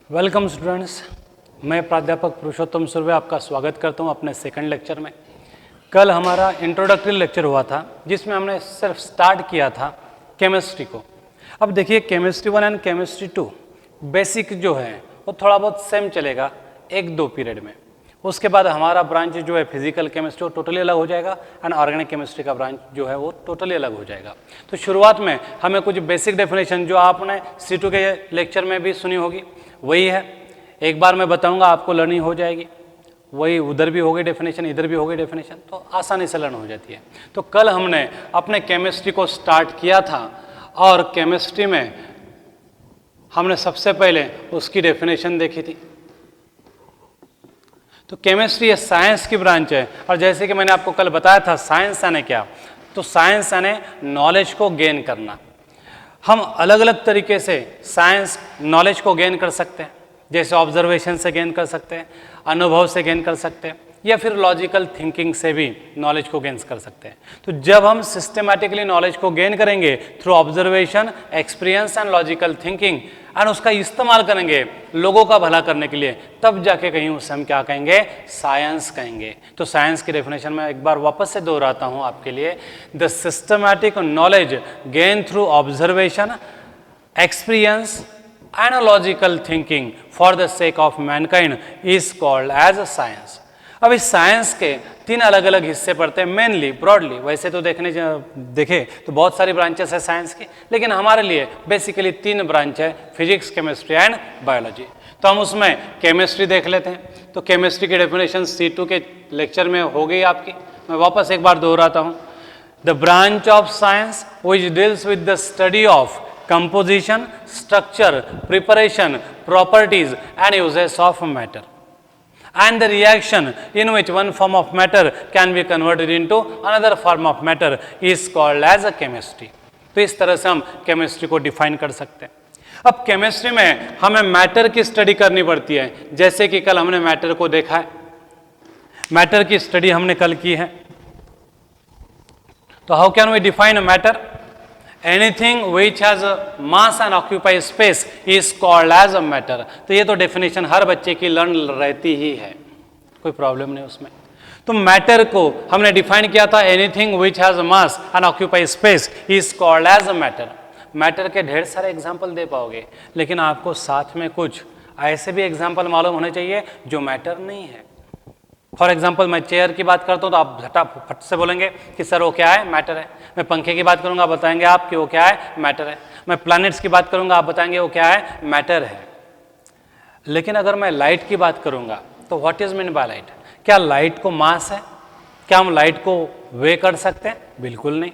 Welcome students, मैं प्राध्यापक पुरुषोत्तम सुर्वे आपका स्वागत करता हूं अपने सेकंड लेक्चर में। कल हमारा इंट्रोडक्टरी लेक्चर हुआ था जिसमें हमने सिर्फ स्टार्ट किया था केमिस्ट्री को। अब देखिए केमिस्ट्री 1 एंड केमिस्ट्री 2 बेसिक जो है वो थोड़ा बहुत सेम चलेगा 1-2 पीरियड में। उसके बाद हमारा ब्रांच जो है फिजिकल केमिस्ट्री वो टोटली अलग हो जाएगा एंड ऑर्गेनिक केमिस्ट्री का ब्रांच जो है वो टोटली अलग हो जाएगा। तो शुरुआत में हमें कुछ बेसिक डेफिनेशन जो आपने C2 के लेक्चर में भी सुनी होगी वही है, एक बार मैं बताऊंगा आपको लर्निंग हो जाएगी। वही उधर भी हो गई डेफिनेशन, इधर भी हो गई डेफिनेशन, तो आसानी से लर्न हो जाती है। तो कल हमने अपने केमिस्ट्री को स्टार्ट किया था और केमिस्ट्री में हमने सबसे पहले उसकी डेफिनेशन देखी थी। तो केमिस्ट्री ये साइंस की ब्रांच है और जैसे कि मैंने आपको कल बताया था साइंस यानी क्या, तो साइंस यानी नॉलेज को गेन करना। हम अलग अलग तरीके से साइंस नॉलेज को गेन कर सकते हैं, जैसे ऑब्जर्वेशन से गेन कर सकते हैं, अनुभव से गेन कर सकते हैं, या फिर लॉजिकल थिंकिंग से भी नॉलेज को गेन कर सकते हैं। तो जब हम सिस्टमैटिकली नॉलेज को गेन करेंगे through observation, experience and logical thinking and उसका इस्तेमाल करेंगे लोगों का भला करने के लिए, तब जाके कहीं उसे हम क्या कहेंगे, साइंस कहेंगे। तो साइंस की डेफिनेशन में एक बार वापस से दोहराता हूं आपके लिए, the systematic knowledge gain through observation, experience and logical thinking for the sake of mankind is called as science. अब इस साइंस के 3 अलग अलग हिस्से पड़ते हैं मेनली, ब्रॉडली। वैसे तो देखे तो बहुत सारी ब्रांचेस है साइंस की, लेकिन हमारे लिए बेसिकली 3 ब्रांच है, फिजिक्स, केमिस्ट्री एंड बायोलॉजी। तो हम उसमें केमिस्ट्री देख लेते हैं। तो केमिस्ट्री की डेफिनेशन C2 के लेक्चर में हो गई आपकी, मैं वापस एक बार दोहराता हूँ। The branch of science which deals with the study of composition, structure, preparation, properties and uses of matter and the reaction in which one form of matter can be converted into another form of matter is called as a chemistry। तो इस तरह से हम chemistry को define कर सकते हैं। अब केमिस्ट्री में हमें मैटर की स्टडी करनी पड़ती है, जैसे कि कल हमने मैटर को देखा है, मैटर की स्टडी हमने कल की है। तो how can we define matter? Anything which has a mass and occupies space is called as a matter। तो ये तो डेफिनेशन हर बच्चे की लर्न रहती ही है, कोई प्रॉब्लम नहीं उसमें। तो मैटर को हमने डिफाइन किया था, anything which has a mass and occupies space is called as a matter। Matter के ढेर सारे एग्जाम्पल दे पाओगे, लेकिन आपको साथ में कुछ ऐसे भी एग्जाम्पल मालूम होने चाहिए जो मैटर नहीं है। फॉर एग्जाम्पल मैं चेयर की बात करता हूँ तो आप झटाफट से बोलेंगे कि सर वो क्या है, मैटर है। मैं पंखे की बात करूँगा, आप बताएंगे आप कि वो क्या है, मैटर है। मैं प्लैनेट्स की बात करूँगा, आप बताएंगे वो क्या है, मैटर है। लेकिन अगर मैं लाइट की बात करूँगा तो what is mean by light? क्या लाइट को मास है? क्या हम लाइट को वे कर सकते हैं? बिल्कुल नहीं।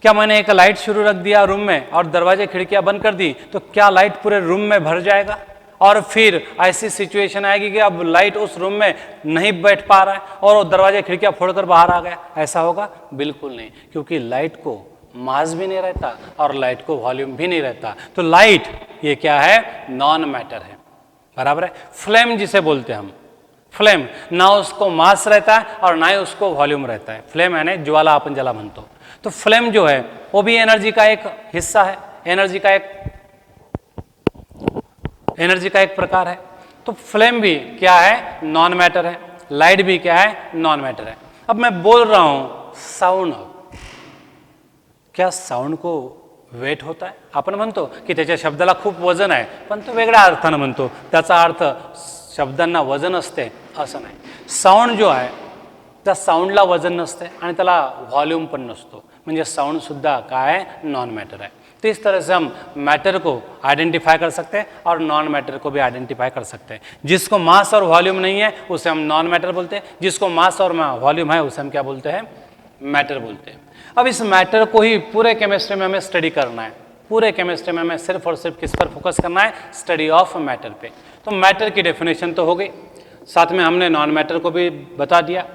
क्या मैंने एक लाइट शुरू रख दिया रूम में और दरवाजे खिड़कियाँ बंद कर दी तो क्या लाइट पूरे रूम में भर जाएगा? और फिर ऐसी सिचुएशन आएगी कि अब लाइट उस रूम में नहीं बैठ पा रहा है और वो दरवाजे खिड़कियां फोड़कर बाहर आ गया, ऐसा होगा? बिल्कुल नहीं, क्योंकि लाइट को मास भी नहीं रहता और लाइट को वॉल्यूम भी नहीं रहता। तो लाइट ये क्या है, नॉन मैटर है, बराबर है। फ्लेम जिसे बोलते हैं हम, फ्लेम ना उसको मास रहता है और ना ही उसको वॉल्यूम रहता है। फ्लेम यानी ज्वाला, अपन जला म्हणतो। तो फ्लेम जो है वो भी एनर्जी का एक हिस्सा है, एनर्जी का एक प्रकार है। तो फ्लेम भी क्या है, नॉन मैटर है। लाइट भी क्या है, नॉन मैटर है। अब मैं बोल रहा हूं साउंड, क्या साउंड को वेट होता है? आपण म्हणतो की त्याच्या शब्दाला खूप वजन आहे, पण तो वेगळ्या अर्थानं म्हणतो, त्याचा अर्थ शब्दांना वजन असते असं नाही। साऊंड जो आहे त्या साऊंडला वजन नसते आणि त्याला व्हॉल्यूम पण नसतो, म्हणजे साऊंड सुद्धा काय, नॉन मैटर है। तो इस तरह से हम मैटर को आइडेंटिफाई कर सकते हैं और नॉन मैटर को भी आइडेंटिफाई कर सकते हैं। जिसको मास और वॉल्यूम नहीं है उसे हम नॉन मैटर बोलते हैं, जिसको मास और वॉल्यूम है उसे हम क्या बोलते हैं, मैटर बोलते हैं। अब इस मैटर को ही पूरे केमिस्ट्री में हमें स्टडी करना है। पूरे केमिस्ट्री में हमें सिर्फ और सिर्फ किस पर फोकस करना है, स्टडी ऑफ मैटर पे। तो मैटर की डेफिनेशन तो हो गई, साथ में हमने नॉन मैटर को भी बता दिया।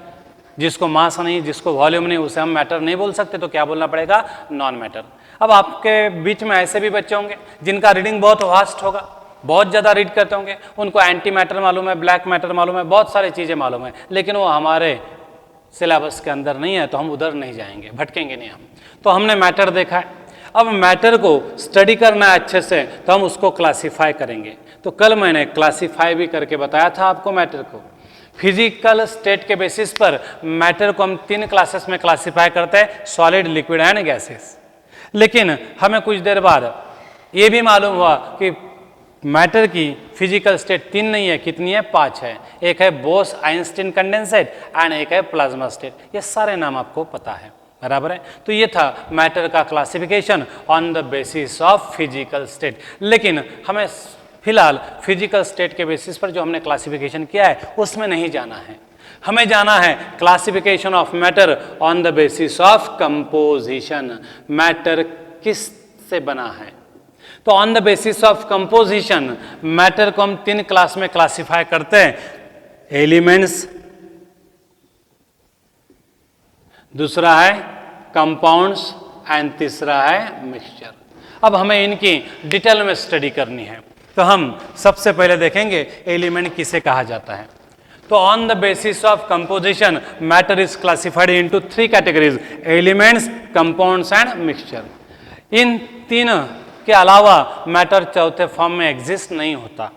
जिसको मास नहीं, जिसको वॉल्यूम नहीं, उसे हम मैटर नहीं बोल सकते, तो क्या बोलना पड़ेगा, नॉन मैटर। अब आपके बीच में ऐसे भी बच्चे होंगे जिनका रीडिंग बहुत वास्ट होगा, बहुत ज़्यादा रीड करते होंगे, उनको एंटी मैटर मालूम है, ब्लैक मैटर मालूम है, बहुत सारी चीज़ें मालूम है, लेकिन वो हमारे सिलेबस के अंदर नहीं है, तो हम उधर नहीं जाएंगे, भटकेंगे नहीं हम। तो हमने मैटर देखा है, अब मैटर को स्टडी करना है अच्छे से, तो हम उसको क्लासिफाई करेंगे। तो कल मैंने क्लासिफाई भी करके बताया था आपको मैटर को। फिजिकल स्टेट के बेसिस पर मैटर को हम 3 क्लासेस में क्लासिफाई करते हैं, सॉलिड, लिक्विड एंड गैसेस। लेकिन हमें कुछ देर बाद ये भी मालूम हुआ कि मैटर की फिजिकल स्टेट 3 नहीं है, कितनी है? 5 है। एक है बोस आइंस्टीन कंडेंसेट एंड एक है प्लाज्मा स्टेट। ये सारे नाम आपको पता है, बराबर है। तो ये था मैटर का classification on the basis of physical state. लेकिन हमें फिलहाल फिजिकल स्टेट के बेसिस पर जो हमने क्लासिफिकेशन किया है उसमें नहीं जाना है, हमें जाना है classification of matter on the basis of composition. Matter किस से बना है? तो on the basis of composition matter को हम 3 क्लास में क्लासिफाई करते हैं, एलिमेंट्स, दूसरा है कंपाउंड्स एंड तीसरा है मिक्सचर। अब हमें इनकी डिटेल में स्टडी करनी है। तो हम सबसे पहले देखेंगे एलिमेंट किसे कहा जाता है। तो on the basis of composition matter is classified into 3 categories, elements, compounds and mixture. इन 3 के अलावा मैटर चौथे फॉर्म में एग्जिस्ट नहीं होता।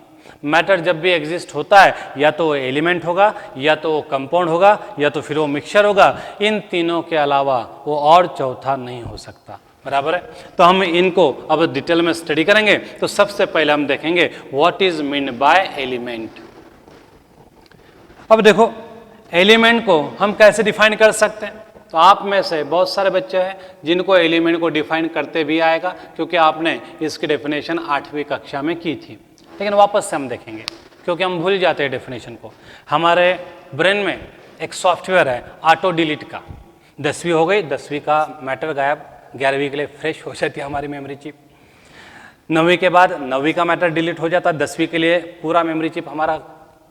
मैटर जब भी एग्जिस्ट होता है या तो वो एलिमेंट होगा, या तो वो कंपाउंड होगा, या तो फिर वो मिक्सचर होगा। इन तीनों के अलावा वो और चौथा नहीं हो सकता, बराबर है। तो हम इनको अब डिटेल में स्टडी करेंगे। तो सबसे पहले हम देखेंगे what is mean bye element. अब देखो एलिमेंट को हम कैसे डिफाइन कर सकते हैं। तो आप में से बहुत सारे बच्चे हैं जिनको एलिमेंट को डिफाइन करते भी आएगा, क्योंकि आपने इसकी डेफिनेशन 8वीं कक्षा में की थी। लेकिन वापस से हम देखेंगे क्योंकि हम भूल जाते हैं डेफिनेशन को। हमारे ब्रेन में एक सॉफ्टवेयर है ऑटो डिलीट का। 10वीं हो गई, 10वीं का मैटर गायब, 11वीं के लिए फ्रेश हो जाती है हमारी मेमोरी चिप। 9वीं के बाद 9वीं का मैटर डिलीट हो जाता है, 10वीं के लिए पूरा मेमोरी चिप हमारा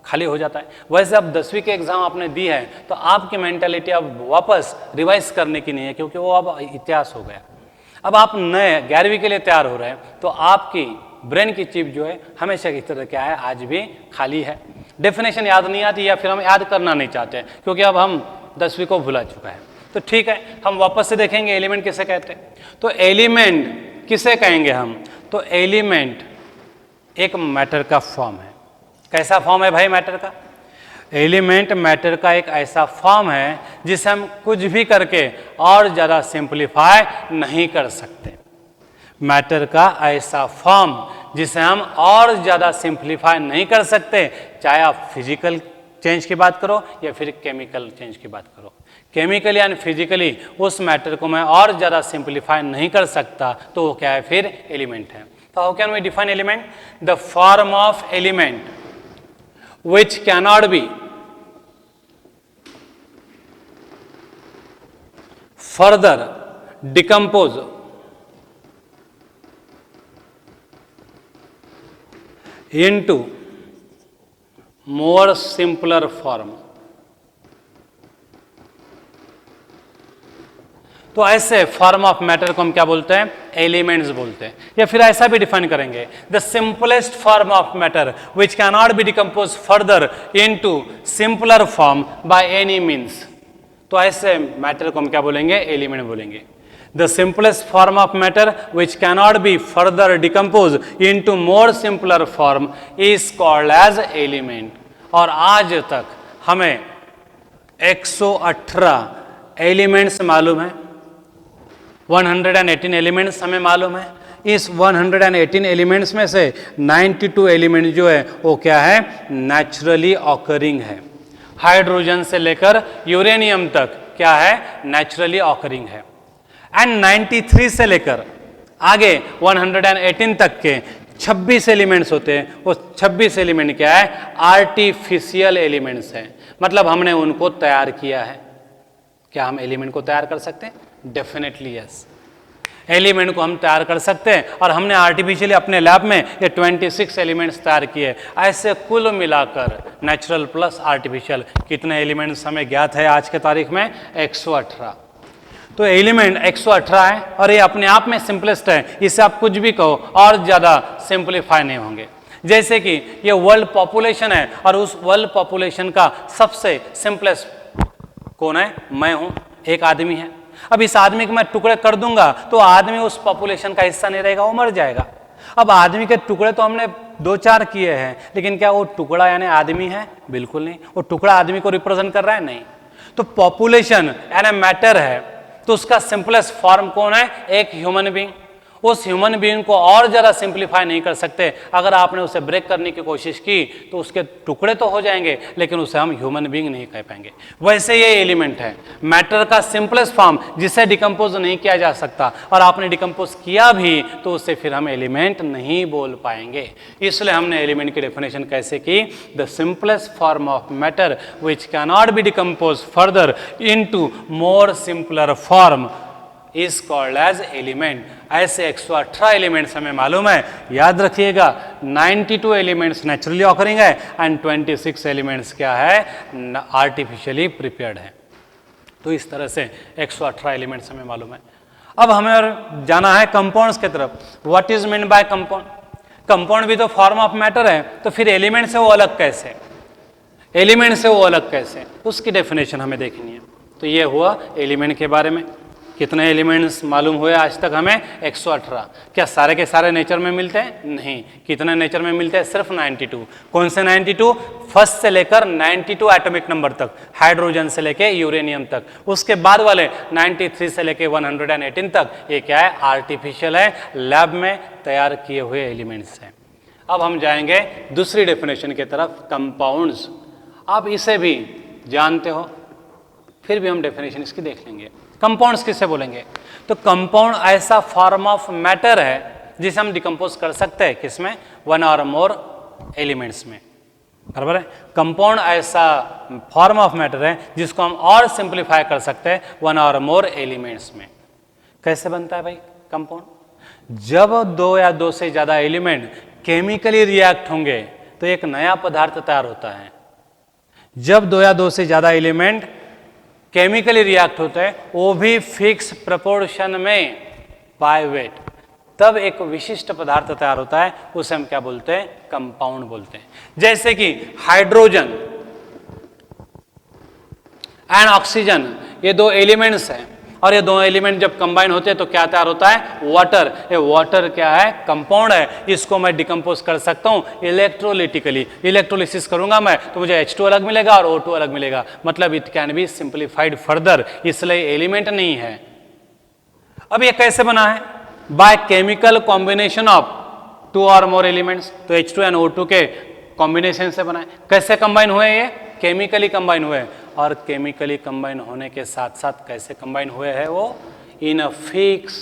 खाली हो जाता है। वैसे अब 10वीं के एग्जाम आपने दी है तो आपकी मेंटालिटी अब वापस रिवाइज करने की नहीं है, क्योंकि वो अब इतिहास हो गया। अब आप नए 11वीं के लिए तैयार हो रहे हैं, तो आपकी ब्रेन की चिप जो है हमेशा की तरह क्या है, आज भी खाली है। डेफिनेशन याद नहीं आती या फिर हम याद करना नहीं चाहते हैं, क्योंकि अब हम 10वीं को भुला चुका है। तो ठीक है, हम वापस से देखेंगे एलिमेंट किसे कहते हैं। तो एलिमेंट किसे कहेंगे हम? तो एलिमेंट एक मैटर का फॉर्म है। कैसा फॉर्म है भाई मैटर का? एलिमेंट मैटर का एक ऐसा फॉर्म है जिसे हम कुछ भी करके और ज़्यादा सिंप्लीफाई नहीं कर सकते। मैटर का ऐसा फॉर्म जिसे हम और ज़्यादा सिंप्लीफाई नहीं कर सकते, चाहे आप फिजिकल चेंज की बात करो या फिर केमिकल चेंज की बात करो। केमिकली एंड फिजिकली उस मैटर को मैं और ज़्यादा सिंप्लीफाई नहीं कर सकता, तो वो क्या है? फिर एलिमेंट है। तो how can we define element? The form of element which cannot be further decomposed into more simpler form। तो ऐसे फॉर्म ऑफ मैटर को हम क्या बोलते हैं? एलिमेंट्स बोलते हैं। या फिर ऐसा भी डिफाइन करेंगे, the simplest form of matter which can not be decompose further into simpler form by any means. तो ऐसे मैटर को हम क्या बोलेंगे? एलिमेंट बोलेंगे। The simplest form of matter which can not be further decompose into more simpler form is called as element. और आज तक हमें 118 एलिमेंट्स मालूम है, 118 एलिमेंट्स हमें मालूम है। इस 118 एलिमेंट्स में से 92 एलिमेंट जो है वो क्या है? नेचुरली ऑकरिंग है। हाइड्रोजन से लेकर यूरेनियम तक क्या है? नेचुरली ऑकरिंग है। एंड 93 से लेकर आगे 118 तक के 26 एलिमेंट्स होते हैं। वो 26 एलिमेंट क्या है? आर्टिफिशियल एलिमेंट्स हैं, मतलब हमने उनको तैयार किया है। क्या हम एलिमेंट को तैयार कर सकते हैं? डेफिनेटली यस, एलिमेंट को हम तैयार कर सकते हैं। और हमने आर्टिफिशियली अपने लैब में ये 26 एलिमेंट्स तैयार किए। ऐसे कुल मिलाकर नेचुरल प्लस आर्टिफिशियल कितने एलिमेंट्स हमें ज्ञात है आज के तारीख में? 118। तो एलिमेंट 118 है और ये अपने आप में सिंपलेस्ट है। इसे आप कुछ भी कहो और ज़्यादा सिंप्लीफाई नहीं होंगे। जैसे कि ये वर्ल्ड पॉपुलेशन है और उस वर्ल्ड पॉपुलेशन का सबसे सिंपलेस्ट कौन है? मैं हूं, एक आदमी है। अब इस आदमी को मैं टुकड़े कर दूंगा तो आदमी उस पॉपुलेशन का हिस्सा नहीं रहेगा, वो मर जाएगा। अब आदमी के टुकड़े तो हमने दो चार किए हैं, लेकिन क्या वो टुकड़ा यानी आदमी है? बिल्कुल नहीं। वो टुकड़ा आदमी को रिप्रेजेंट कर रहा है? नहीं। तो पॉपुलेशन यानी मैटर है, तो उसका सिंपलेस्ट फॉर्म कौन है? एक ह्यूमन बीइंग। उस ह्यूमन बीइंग को और ज़्यादा सिंप्लीफाई नहीं कर सकते। अगर आपने उसे ब्रेक करने की कोशिश की तो उसके टुकड़े तो हो जाएंगे, लेकिन उसे हम ह्यूमन बीइंग नहीं कह पाएंगे। वैसे ये एलिमेंट है, मैटर का सिंपलेस्ट फॉर्म जिसे डिकम्पोज नहीं किया जा सकता, और आपने डिकम्पोज किया भी तो उससे फिर हम एलिमेंट नहीं बोल पाएंगे। इसलिए हमने एलिमेंट की डेफिनेशन कैसे की? The simplest form of matter which can not be decompose further into more simpler form is called as element. ऐसे 118 एलिमेंट्स हमें मालूम है, याद रखिएगा। 92 एलिमेंट्स नेचुरली ऑकरिंग है एंड 26 एलिमेंट्स क्या है? आर्टिफिशियली प्रिपेयर्ड है। तो इस तरह से 118 एलिमेंट्स हमें मालूम है। अब हमें और जाना है कंपाउंड्स की तरफ। What is mean bye compound? Compound भी तो फॉर्म ऑफ मैटर है, तो फिर एलिमेंट से वो अलग कैसे? एलिमेंट से वो अलग कैसे? उसकी डेफिनेशन हमें देखनी है। तो ये हुआ एलिमेंट के बारे में। कितने एलिमेंट्स मालूम हुए आज तक हमें? 118। क्या सारे के सारे नेचर में मिलते हैं? नहीं। कितने नेचर में मिलते हैं? सिर्फ 92। कौन से 92? फर्स्ट से लेकर 92 एटॉमिक नंबर तक, हाइड्रोजन से लेकर यूरेनियम तक। उसके बाद वाले 93 से लेकर 118 तक, ये क्या है? आर्टिफिशियल है, लैब में तैयार किए हुए एलिमेंट्स हैं। अब हम जाएंगे दूसरी डेफिनेशन की तरफ, कंपाउंड्स। आप इसे भी जानते हो, फिर भी हम डेफिनेशन इसकी देख लेंगे। कंपाउंड्स किसे बोलेंगे? तो कंपाउंड ऐसा फॉर्म ऑफ मैटर है जिसे हम डिकम्पोज कर सकते हैं, किसमें? वन और मोर एलिमेंट्स में, बराबर है। कंपाउंड ऐसा फॉर्म ऑफ मैटर है जिसको हम और सिंप्लीफाई कर सकते हैं वन और मोर एलिमेंट्स में। कैसे बनता है भाई कंपाउंड? जब दो या दो से ज्यादा एलिमेंट केमिकली रिएक्ट होंगे तो एक नया पदार्थ तैयार होता है। जब दो या दो से ज्यादा एलिमेंट केमिकली रिएक्ट होते हैं, वो भी फिक्स प्रोपोर्शन में बाय वेट, तब एक विशिष्ट पदार्थ तैयार होता है। उसे हम क्या बोलते हैं? कंपाउंड बोलते हैं। जैसे कि हाइड्रोजन एंड ऑक्सीजन, ये दो एलिमेंट्स हैं, और ये दोनों एलिमेंट जब कंबाइन होते हैं तो क्या तैयार होता है? वाटर। ये वाटर क्या है? कंपाउंड है। इसको मैं डिकम्पोज कर सकता हूं इलेक्ट्रोलिटिकली। इलेक्ट्रोलिसिस करूंगा मैं तो मुझे H2 अलग मिलेगा और O2 अलग मिलेगा, मतलब it can be simplified further, इसलिए एलिमेंट नहीं है। अब ये कैसे बना है? By chemical combination of two और मोर एलिमेंट्स। तो H2 एंड O2 के कॉम्बिनेशन से बना है। कैसे कंबाइन हुए? ये केमिकली कंबाइन हुए, और केमिकली कंबाइन होने के साथ साथ कैसे कंबाइन हुए हैं वो? In a fix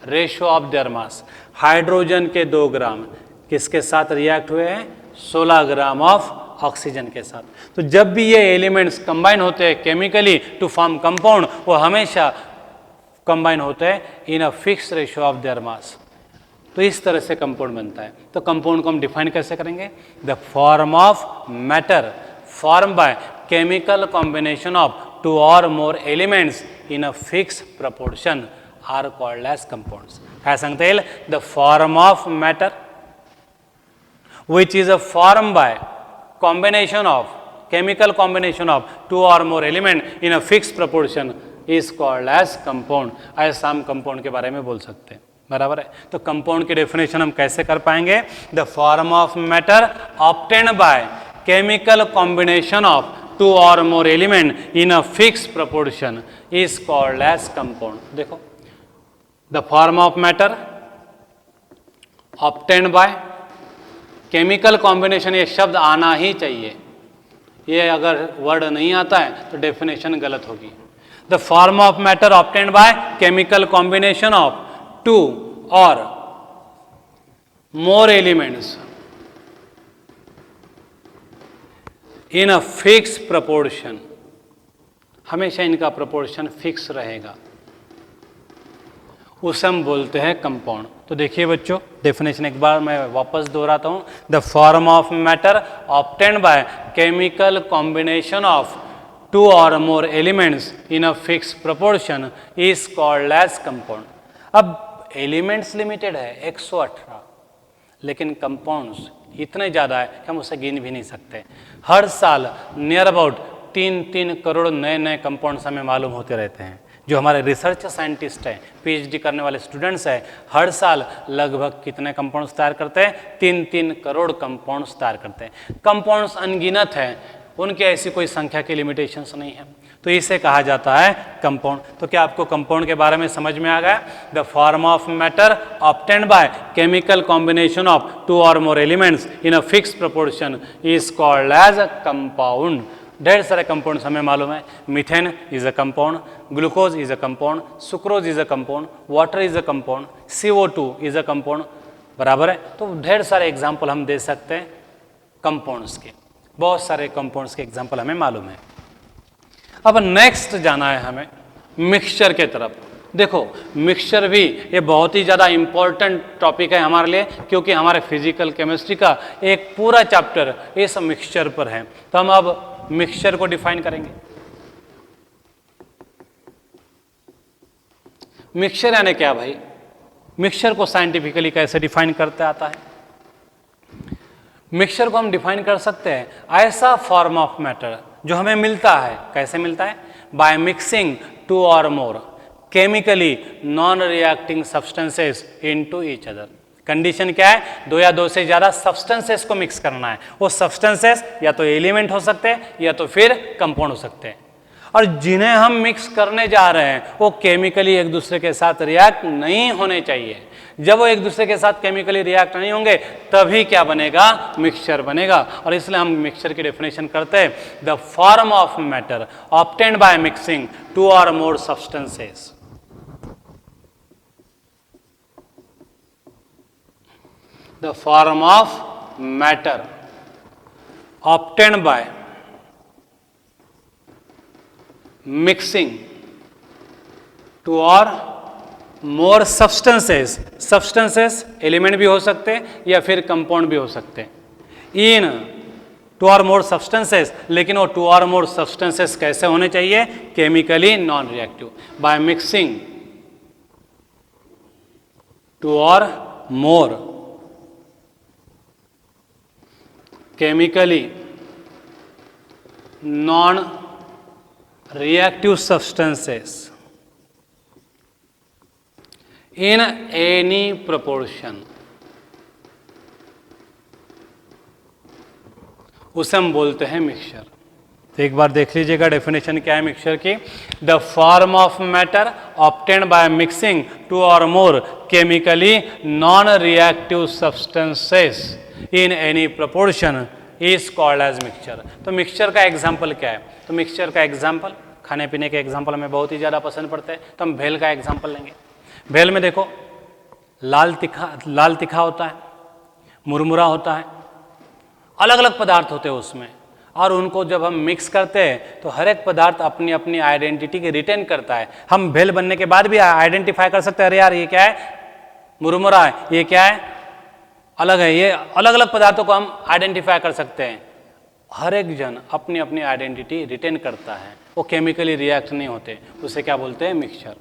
ratio of their mass. Hydrogen के 2 ग्राम किसके साथ रिएक्ट हुए हैं? 16 ग्राम ऑफ ऑक्सीजन के साथ। तो जब भी ये एलिमेंट्स कंबाइन होते हैं केमिकली टू फॉर्म कंपाउंड, वो हमेशा कंबाइन होते हैं in a fix ratio of their mass. तो इस तरह से कंपाउंड बनता है। तो कंपाउंड को हम डिफाइन कैसे करेंगे? The form of matter formed by chemical combination of 2 or more elements in a fixed proportion are called as compounds. काय सांगता येईल? The form of matter which is a formed by combination of chemical combination of 2 or more element in a fixed proportion is called as compound. ऐसा हम compound के बारे में बोल सकते हैं, बराबर है। तो कंपाउंड की डेफिनेशन हम कैसे कर पाएंगे? The form of matter obtained bye chemical combination of 2 or more element in a fixed proportion is called as compound. देखो, the form of matter obtained by chemical combination, ये शब्द आना ही चाहिए। ये अगर वर्ड नहीं आता है तो डेफिनेशन गलत होगी। The form of matter obtained by chemical combination of 2 or more elements in a fix proportion, हमेशा इनका प्रोपोर्शन फिक्स रहेगा, उसे हम बोलते हैं कंपाउंड। तो देखिए बच्चों, डेफिनेशन एक बार मैं वापस दोहराता हूं। The form of matter obtained by chemical combination of 2 और more elements in a fix proportion is called as compound. अब एलिमेंट्स लिमिटेड है 118, लेकिन कंपाउंड्स इतने ज़्यादा है कि हम उसे गिन भी नहीं सकते। हर साल नियर अबाउट 3-3 करोड़ नए नए कंपाउंड्स हमें मालूम होते रहते हैं। जो हमारे रिसर्च साइंटिस्ट हैं, पीएचडी करने वाले स्टूडेंट्स हैं, हर साल लगभग कितने कंपाउंड्स तैयार करते हैं? 3-3 करोड़ कंपाउंड्स तैयार करते हैं। कंपाउंड्स अनगिनत हैं, उनके ऐसी कोई संख्या की लिमिटेशंस नहीं है, तो इसे कहा जाता है कंपाउंड। तो क्या आपको कंपाउंड के बारे में समझ में आ गया? The form of matter obtained by chemical combination of 2 or more elements in a fix proportion is called as a compound. ढेर सारे कंपाउंड्स हमें मालूम है। Methane is a compound, glucose is a compound, sucrose is a compound, water is a compound, CO2 is a compound, बराबर है। तो ढेर सारे एग्जाम्पल हम दे सकते हैं कंपाउंड्स के, बहुत सारे कंपाउंड्स के एग्जाम्पल हमें मालूम है। अब नेक्स्ट जाना है हमें मिक्सचर के तरफ। देखो मिक्सचर भी ये बहुत ही ज़्यादा इम्पोर्टेंट टॉपिक है हमारे लिए, क्योंकि हमारे फिजिकल केमिस्ट्री का एक पूरा चैप्टर इस मिक्सचर पर है। तो हम अब मिक्सचर को डिफाइन करेंगे। मिक्सचर यानी क्या भाई? मिक्सचर को साइंटिफिकली कैसे डिफाइन करते आता है? मिक्सचर को हम डिफाइन कर सकते हैं ऐसा फॉर्म ऑफ मैटर जो हमें मिलता है। कैसे मिलता है? Bye mixing 2 or more chemically non reacting substances into each other. Condition क्या है? 2 या 2 से ज़्यादा सब्सटेंसेस को मिक्स करना है। वो सब्सटेंसेस या तो एलिमेंट हो सकते हैं या तो फिर कंपाउंड हो सकते हैं, और जिन्हें हम मिक्स करने जा रहे हैं वो केमिकली एक दूसरे के साथ रिएक्ट नहीं होने चाहिए। जब वो एक दूसरे के साथ केमिकली रिएक्ट नहीं होंगे तभी क्या बनेगा? मिक्सचर बनेगा। और इसलिए हम मिक्सचर की डेफिनेशन करते हैं the form of matter obtained by mixing 2 or more substances. The form of matter obtained by mixing 2 or more substances, substances element भी हो सकते हैं या फिर कंपाउंड भी हो सकते हैं, इन 2 or more substances, लेकिन वो 2 or more substances कैसे होने चाहिए? Chemically non reactive. Bye mixing 2 or more chemically non-reactive substances in any proportion, उसे हम बोलते हैं मिक्सचर। तो एक बार देख लीजिएगा डेफिनेशन क्या है मिक्सचर की। The form of matter obtained by mixing 2 or more chemically non reactive substances in any proportion is called as mixture. तो मिक्सचर का एग्जाम्पल क्या है? तो मिक्सचर का एग्जाम्पल, खाने पीने के एग्जाम्पल हमें बहुत ही ज़्यादा पसंद पड़ते हैं, तो हम भेल का एग्जाम्पल लेंगे। भेल में देखो लाल तीखा होता है, मुरमुरा होता है, अलग अलग पदार्थ होते हैं उसमें, और उनको जब हम मिक्स करते हैं तो हर एक पदार्थ अपनी अपनी आइडेंटिटी के रिटेन करता है। हम भेल बनने के बाद भी आइडेंटिफाई कर सकते हैं, अरे यार ये क्या है? मुरमुरा है, ये क्या है? अलग है। ये अलग अलग पदार्थों को हम आइडेंटिफाई कर सकते हैं। हर एक जन अपनी अपनी आइडेंटिटी रिटेन करता है, वो केमिकली रिएक्ट नहीं होते, उसे क्या बोलते हैं? मिक्सचर।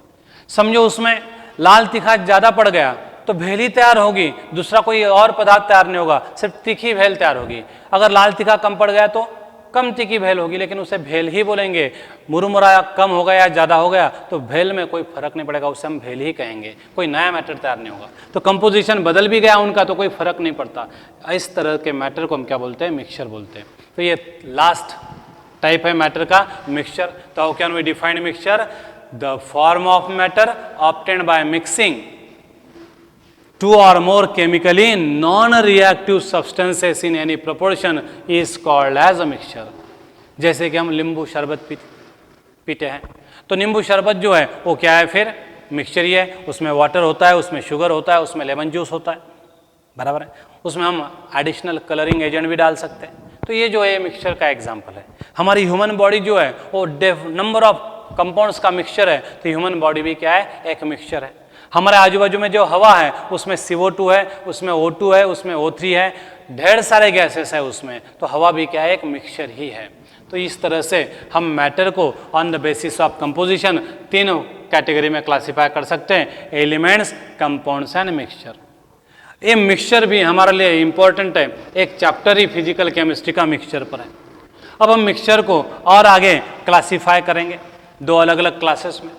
समझो उसमें लाल तीखा ज़्यादा पड़ गया तो भेल ही तैयार होगी, दूसरा कोई और पदार्थ तैयार नहीं होगा, सिर्फ तीखी भेल तैयार होगी। अगर लाल तीखा कम पड़ गया तो कम तीखी भेल होगी, लेकिन उसे भेल ही बोलेंगे। मुरमुरा कम हो गया या ज़्यादा हो गया तो भेल में कोई फर्क नहीं पड़ेगा, उसे हम भेल ही कहेंगे, कोई नया मैटर तैयार नहीं होगा। तो कंपोजिशन बदल भी गया उनका तो कोई फर्क नहीं पड़ता। इस तरह के मैटर को हम क्या बोलते हैं? मिक्सचर बोलते हैं। तो ये लास्ट टाइप है मैटर का, मिक्सचर। तो how can we define mixture? The form of matter obtained by mixing 2 or more chemically non-reactive substances in any proportion is called as a mixture। जैसे कि हम नींबू शरबत पीते हैं, तो नींबू शरबत जो है वो क्या है? फिर मिक्सचर ही है। उसमें वाटर होता है, उसमें शुगर होता है, उसमें लेमन जूस होता है, बराबर है। उसमें हम एडिशनल कलरिंग एजेंट भी डाल सकते हैं। तो ये जो है मिक्सचर का एग्जाम्पल है। हमारी ह्यूमन बॉडी जो है वो नंबर ऑफ कंपाउंड्स का मिक्सचर है, तो ह्यूमन बॉडी भी क्या है? एक मिक्सचर है। हमारे आजू बाजू में जो हवा है उसमें CO2 है, उसमें O2 है, उसमें O3 है, ढेर सारे गैसेस है उसमें, तो हवा भी क्या है? एक मिक्सचर ही है। तो इस तरह से हम मैटर को on the basis of composition 3 category में क्लासीफाई कर सकते हैं: एलिमेंट्स, कंपाउंड्स एंड मिक्सचर। ये मिक्सचर भी हमारे लिए इंपॉर्टेंट है, एक चैप्टर ही फिजिकल केमिस्ट्री का मिक्सचर पर है। अब हम मिक्सचर को और आगे क्लासीफाई करेंगे 2 अलग अलग क्लासेस में।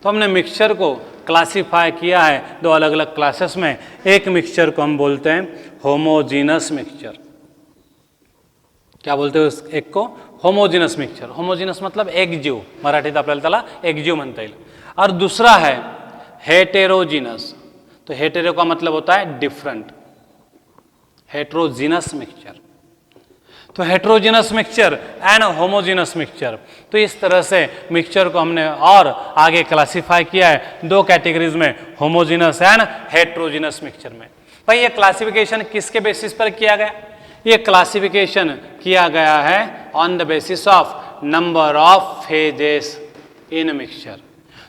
तो हमने मिक्सचर को क्लासीफाई किया है दो अलग अलग क्लासेस में। एक मिक्सचर को हम बोलते हैं होमोजीनस मिक्सचर। क्या बोलते हैं उस एक को? Homogeneous mixture. होमोजीनस मतलब एकजीव, मराठीत आपल्याला त्याला एकजीव म्हणता येईल। और दूसरा है हेटेरोजीनस। तो हेटेरो का मतलब होता है डिफरेंट, हेटेरोजीनस मिक्सचर। तो heterogeneous mixture and homogeneous mixture, तो इस तरह से मिक्सचर को हमने और आगे क्लासिफाई किया है दो कैटेगरीज में, होमोजीनस एंड हेटेरोजीनस मिक्सचर में। भाई ये क्लासिफिकेशन किसके बेसिस पर किया गया? ये क्लासिफिकेशन किया गया है on the basis of number of phases in mixture.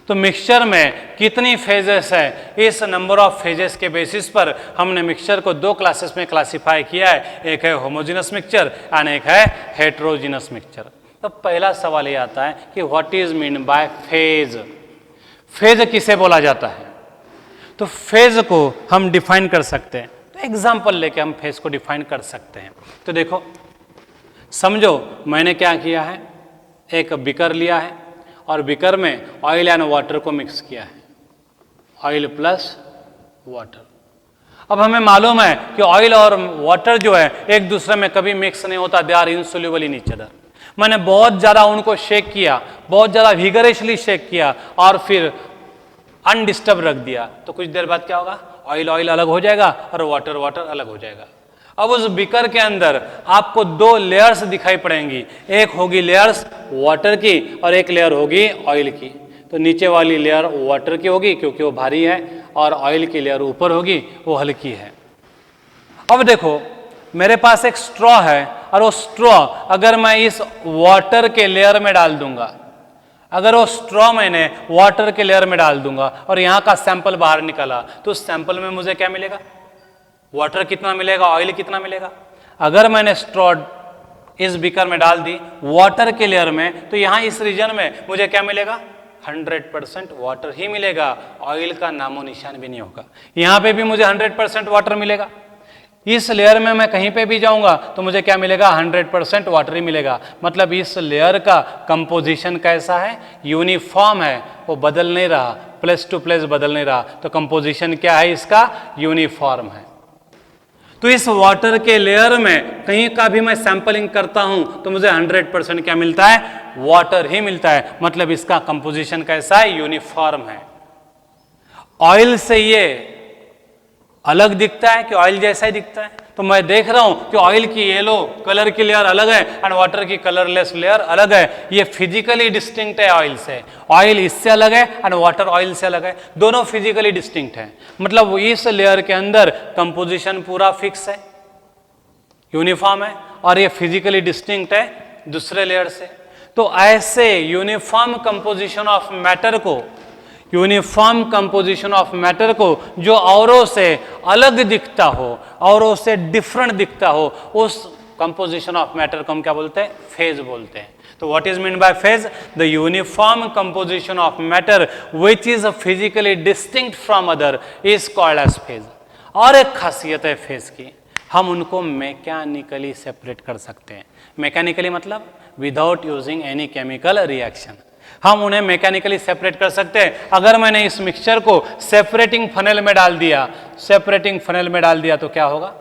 तो मिक्सचर में कितनी फेजेस है, इस नंबर ऑफ फेजेस के बेसिस पर हमने मिक्सचर को दो क्लासेस में क्लासिफाई किया है। एक है होमोजीनस मिक्सचर एंड एक है हेटेरोजीनस मिक्सचर। तो पहला सवाल ये आता है कि what is mean by phase? Phase किसे बोला जाता है? तो फेज को हम डिफाइन कर सकते हैं। तो एग्जाम्पल लेके हम फेज को डिफाइन कर सकते हैं। तो देखो, समझो मैंने क्या किया है, एक बीकर लिया है और बीकर में ऑयल एंड वाटर को मिक्स किया है, ऑयल प्लस वाटर। अब हमें मालूम है कि ऑयल और वाटर जो है एक दूसरे में कभी मिक्स नहीं होता, they are insoluble in each other. मैंने बहुत ज़्यादा उनको शेक किया, बहुत ज़्यादा विगरेशली शेक किया और फिर अनडिस्टर्ब रख दिया, तो कुछ देर बाद क्या होगा? ऑयल ऑयल अलग हो जाएगा और वाटर वाटर अलग हो जाएगा। अब उस बीकर के अंदर आपको दो लेयर्स दिखाई पड़ेंगी, एक होगी लेयर्स वाटर की और एक लेयर होगी ऑयल की। तो नीचे वाली लेयर वाटर की होगी क्योंकि वो भारी है, और ऑयल की लेयर ऊपर होगी, वो हल्की है। अब देखो, मेरे पास एक स्ट्रॉ है और वो स्ट्रॉ अगर मैं इस वाटर के लेयर में डाल दूंगा, अगर वो स्ट्रॉ मैंने वाटर के लेयर में डाल दूंगा और यहाँ का सैंपल बाहर निकला, तो उस सैंपल में मुझे क्या मिलेगा? वाटर कितना मिलेगा, ऑयल कितना मिलेगा? अगर मैंने स्ट्रॉ इस बीकर में डाल दी वाटर के लेयर में, तो यहाँ इस रीजन में मुझे क्या मिलेगा? 100% वाटर ही मिलेगा, ऑयल का नामो निशान भी नहीं होगा। यहाँ पे भी मुझे 100% वाटर मिलेगा। इस लेयर में मैं कहीं पे भी जाऊंगा तो मुझे क्या मिलेगा? 100% वाटर ही मिलेगा। मतलब इस लेयर का कंपोजिशन कैसा है? यूनिफॉर्म है, वो बदल नहीं रहा, प्लेस टू प्लेस बदल नहीं रहा। तो कंपोजिशन क्या है इसका? यूनिफॉर्म है। तो इस वाटर के लेयर में कहीं का भी मैं सैंपलिंग करता हूं तो मुझे 100% क्या मिलता है? वाटर ही मिलता है। मतलब इसका कंपोजिशन कैसा है? यूनिफॉर्म है। ऑयल से ये अलग दिखता है कि ऑयल जैसा ही दिखता है? तो मैं देख रहा हूं कि ऑयल की येलो कलर की लेयर अलग है एंड वाटर की कलरलेस लेयर अलग है। ये फिजिकली डिस्टिंक्ट है ऑयल से। ऑयल इससे अलग है एंड वाटर ऑयल से अलग है, दोनों फिजिकली डिस्टिंक्ट है। मतलब इस लेयर के अंदर कंपोजिशन पूरा फिक्स है, यूनिफॉर्म है, और ये फिजिकली डिस्टिंक्ट है दूसरे लेयर से। तो ऐसे यूनिफॉर्म कंपोजिशन ऑफ मैटर को, यूनिफॉर्म कंपोजिशन ऑफ मैटर को जो औरों से अलग दिखता हो, औरों से डिफरेंट दिखता हो, उस कंपोजिशन ऑफ मैटर को हम क्या बोलते हैं? फेज बोलते हैं। तो what is mean by phase? The uniform composition of matter which is physically distinct from other is called as phase. और एक खासियत है फेज की, हम उनको मैकेनिकली सेपरेट कर सकते हैं। मैकेनिकली मतलब without using any chemical reaction हम उन्हें मैकेनिकली सेपरेट कर सकते हैं। अगर मैंने इस मिक्सचर को सेपरेटिंग फनेल में डाल दिया, सेपरेटिंग फनेल में डाल दिया तो क्या होगा?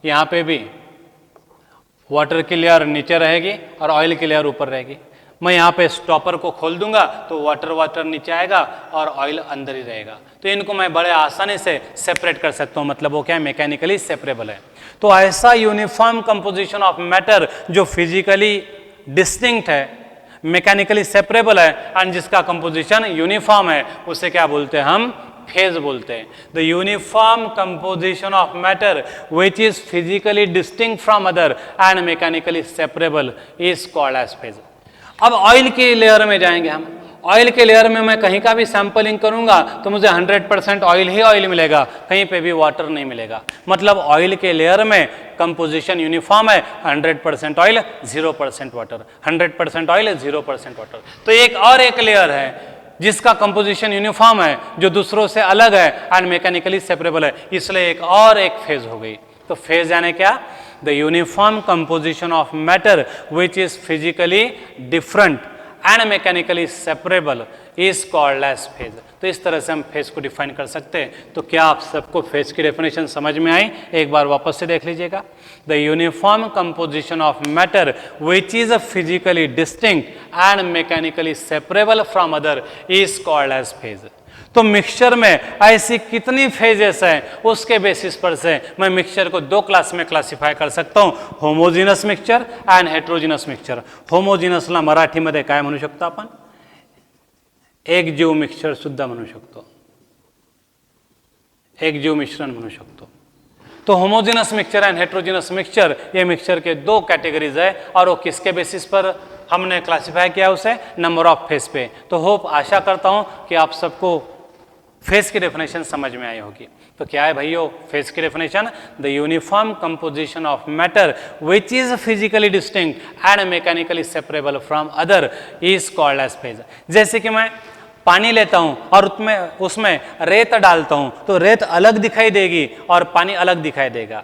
यहाँ पे भी वाटर की लेयर नीचे रहेगी और ऑयल की लेयर ऊपर रहेगी। मैं यहाँ पे स्टॉपर को खोल दूंगा तो वाटर नीचे आएगा और ऑयल अंदर ही रहेगा। तो इनको मैं बड़े आसानी से सेपरेट कर सकता हूँ। मतलब वो क्या है? मैकेनिकली सेपरेबल है। तो ऐसा यूनिफॉर्म कंपोजिशन ऑफ मैटर जो फिजिकली डिस्टिंक्ट है, मैकेनिकली सेपरेबल है एंड जिसका कंपोजिशन यूनिफॉर्म है, उसे क्या बोलते हैं? हम फेज बोलते हैं। The uniform composition of matter which is physically distinct from other and mechanically separable is called as phase. अब ऑयल की लेयर में जाएंगे हम। ऑयल के लेयर में मैं कहीं का भी सैंपलिंग करूंगा तो मुझे 100% ऑयल ही ऑयल मिलेगा, कहीं पे भी वाटर नहीं मिलेगा। मतलब ऑयल के लेयर में कंपोजिशन यूनिफॉर्म है, 100% ऑयल 0% वाटर, 100% ऑयल 0% वाटर। तो एक लेयर है जिसका कंपोजिशन यूनिफॉर्म है, जो दूसरों से अलग है एंड मैकेनिकली सेपरेबल है, इसलिए एक फेज हो गई। तो फेज यानी क्या? The uniform composition of matter which is physically different and mechanically separable is called as phase. तो इस तरह से हम फेज को डिफाइन कर सकते हैं। तो क्या आप सबको फेज की डेफिनेशन समझ में आई? एक बार वापस से देख लीजिएगा। The uniform composition of matter which is physically distinct and mechanically separable from other is called as phase. तो मिक्सचर में ऐसी कितनी फेजेस हैं, उसके बेसिस पर से मैं मिक्सचर को दो क्लास में क्लासिफाई कर सकता हूं, homogeneous mixture and heterogeneous mixture. होमोजिनसला मराठीमध्ये काय म्हणू शकतो आपण? एक जीव मिक्सचर सुद्धा म्हणू शकतो, एक जीव मिश्रण म्हणू शकतो। तो homogeneous mixture and heterogeneous mixture, ये मिक्सचर के दो कैटेगरीज है, और वो किसके बेसिस पर हमने क्लासिफाई किया उसे? नंबर ऑफ फेज पे। तो होप आशा करता हूं कि आप सबको फेज की डेफिनेशन समझ में आई होगी। तो क्या है भाइयों फेज की definition? The uniform composition of matter which is physically distinct and mechanically separable from other is called as phase. जैसे कि मैं पानी लेता हूं और उसमें रेत डालता हूं, तो रेत अलग दिखाई देगी और पानी अलग दिखाई देगा।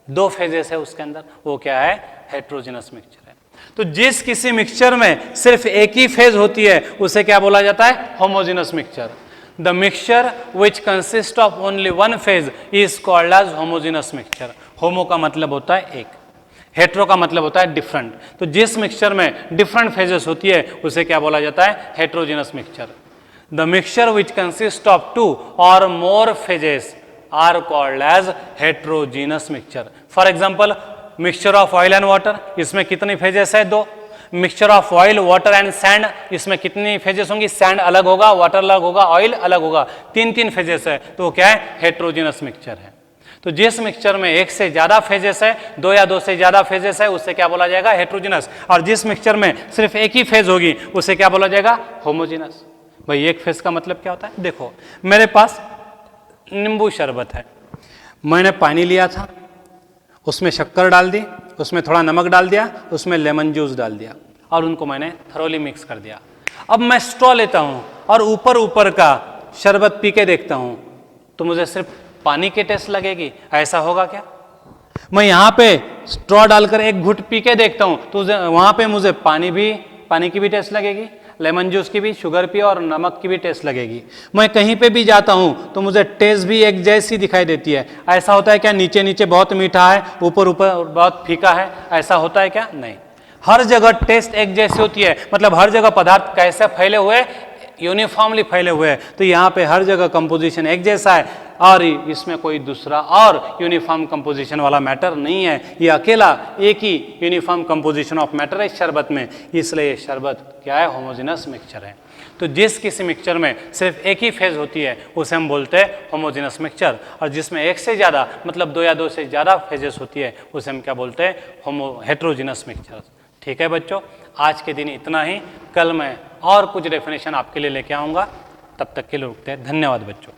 दो फेजेस है उसके अंदर, वो क्या है? हेट्रोजिनस मिक्सचर है। तो जिस किसी मिक्सचर में सिर्फ एक ही फेज होती है उसे क्या बोला जाता है? Homogeneous mixture. The mixture which consist of only one phase is called as homogeneous mixture. Homo का मतलब होता है एक, हेट्रो का मतलब होता है डिफरेंट। तो जिस मिक्सचर में डिफरेंट फेजेस होती है उसे क्या बोला जाता है? Heterogeneous mixture. The mixture which consist of two और more phases are called as heterogeneous mixture. For example mixture of oil and water, इसमें कितनी फेजेस है? दो। Mixture of oil water and sand, इसमें कितनी फेजेस होंगी? सैंड अलग होगा, वाटर अलग होगा, ऑयल अलग होगा, तीन तीन फेजेस है। तो क्या है? हेट्रोजिनस मिक्सचर है। तो जिस मिक्सचर में एक से ज्यादा फेजेस है, दो या दो से ज्यादा फेजेस है, उससे क्या बोला जाएगा? हेट्रोजिनस। और जिस मिक्सचर में सिर्फ एक ही फेज होगी उसे क्या बोला जाएगा? होमोजिनस। भाई एक फेज का मतलब क्या होता है? देखो मेरे पास नींबू शरबत है, मैंने पानी लिया था, उसमें शक्कर डाल दी, उसमें थोड़ा नमक डाल दिया, उसमें लेमन जूस डाल दिया और उनको मैंने थरोली मिक्स कर दिया। अब मैं स्ट्रॉ लेता हूं और ऊपर ऊपर का शरबत पी के देखता हूं, तो मुझे सिर्फ पानी की टेस्ट लगेगी? ऐसा होगा क्या? मैं यहां पे स्ट्रॉ डालकर एक घुट पी के देखता हूं तो वहां पे मुझे पानी की भी टेस्ट लगेगी, लेमन जूस की भी, शुगर की और नमक की भी टेस्ट लगेगी। मैं कहीं पे भी जाता हूं तो मुझे टेस्ट भी एक जैसी दिखाई देती है। ऐसा होता है क्या? नीचे नीचे बहुत मीठा है, ऊपर ऊपर बहुत फीका है, ऐसा होता है क्या? नहीं। हर जगह टेस्ट एक जैसी होती है, मतलब हर जगह पदार्थ कैसे फैले हुए? यूनिफॉर्मली फैले हुए हैं। तो यहाँ पे हर जगह कंपोजिशन एक जैसा है और इसमें कोई दूसरा और यूनिफॉर्म कंपोजिशन वाला मैटर नहीं है। ये अकेला एक ही यूनिफॉर्म कंपोजिशन ऑफ मैटर है शरबत में, इसलिए ये शरबत क्या है? होमोजिनस मिक्सचर है। तो जिस किसी मिक्सचर में सिर्फ एक ही फेज होती है उसे हम बोलते हैं होमोजिनस मिक्सचर, और जिसमें एक से ज़्यादा मतलब दो या दो से ज़्यादा फेजेस होती है उसे हम क्या बोलते हैं? Heterogeneous mixture. ठीक है बच्चों, आज के दिन इतना ही। कल मैं और कुछ डेफिनेशन आपके लिए लेके आऊँगा, तब तक के लिए रुकते हैं। धन्यवाद बच्चों।